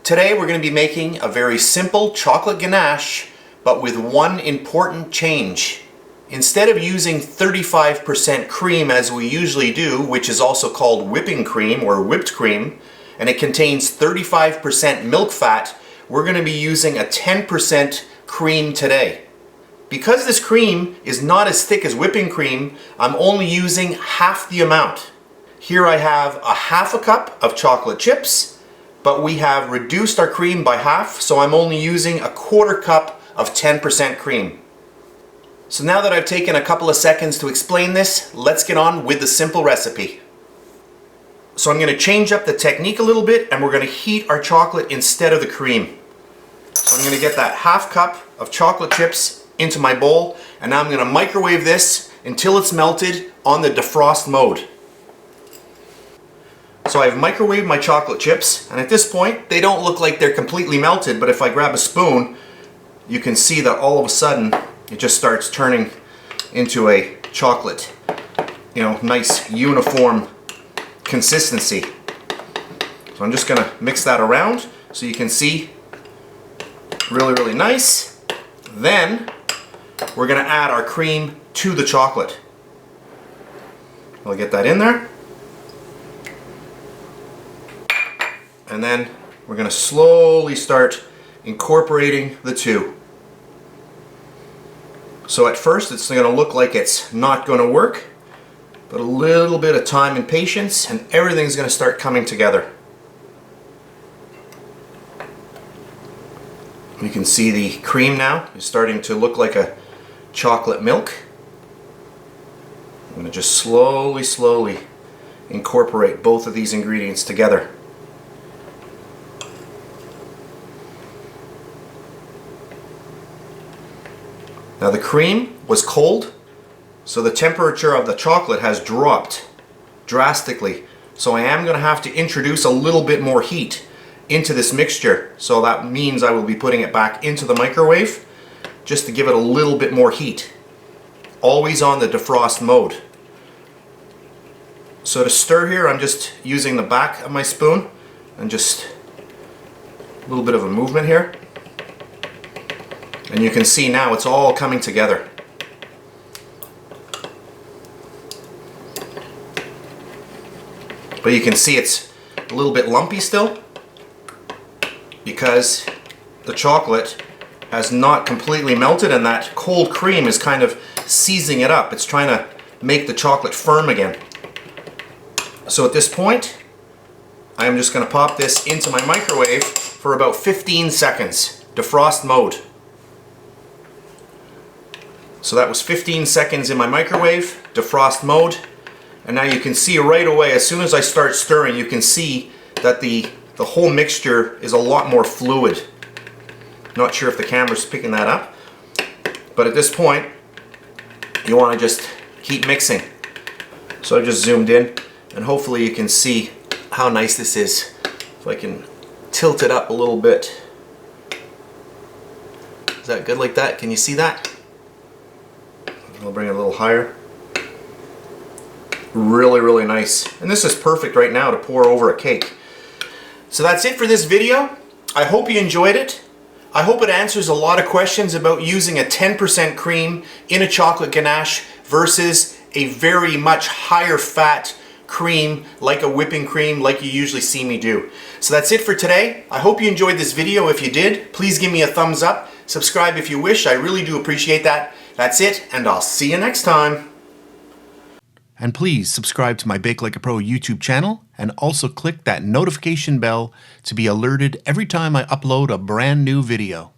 Today we're going to be making a very simple chocolate ganache, but with one important change. Instead of using 35% cream as we usually do, which is also called whipping cream or whipped cream, and it contains 35% milk fat, we're going to be using a 10% cream today. Because this cream is not as thick as whipping cream, I'm only using half the amount. Here I have a half a cup of chocolate chips, but we have reduced our cream by half, so I'm only using a quarter cup of 10% cream. So now that I've taken a couple of seconds to explain this, let's get on with the simple recipe. So I'm going to change up the technique a little bit, and we're going to heat our chocolate instead of the cream. So I'm going to get that half cup of chocolate chips into my bowl, and now I'm going to microwave this until it's melted on the defrost mode. So I've microwaved my chocolate chips, and at this point they don't look like they're completely melted, but if I grab a spoon you can see that all of a sudden it just starts turning into a chocolate, nice uniform consistency. So I'm just going to mix that around so you can see really nice. Then we're going to add our cream to the chocolate. I'll get that in there. And then we're going to slowly start incorporating the two. So at first it's going to look like it's not going to work, but a little bit of time and patience and everything's going to start coming together. You can see the cream now is starting to look like a chocolate milk. I'm going to just slowly incorporate both of these ingredients together. Now the cream was cold, so the temperature of the chocolate has dropped drastically. So I am going to have to introduce a little bit more heat into this mixture. So that means I will be putting it back into the microwave just to give it a little bit more heat. Always on the defrost mode. So to stir here, I'm just using the back of my spoon and just a little bit of a movement here. And you can see now it's all coming together. But you can see it's a little bit lumpy still because the chocolate has not completely melted and that cold cream is kind of seizing it up. It's trying to make the chocolate firm again. So at this point, I am just going to pop this into my microwave for about 15 seconds, defrost mode. So that was 15 seconds in my microwave, defrost mode, and now you can see right away, as soon as I start stirring, you can see that the whole mixture is a lot more fluid. Not sure if the camera's picking that up, but at this point, you want to just keep mixing. So I just zoomed in, and hopefully you can see how nice this is. If I can tilt it up a little bit. Is that good like that? Can you see that? I'll bring it a little higher. Really nice. And this is perfect right now to pour over a cake. So that's it for this video. I hope you enjoyed it. I hope it answers a lot of questions about using a 10% cream in a chocolate ganache versus a very much higher fat cream like a whipping cream like you usually see me do. So that's it for today. I hope you enjoyed this video. If you did, please give me a thumbs up. Subscribe if you wish. I really do appreciate that. That's it, and I'll see you next time. And please subscribe to my BakeLikeAPro YouTube channel and also click that notification bell to be alerted every time I upload a brand new video.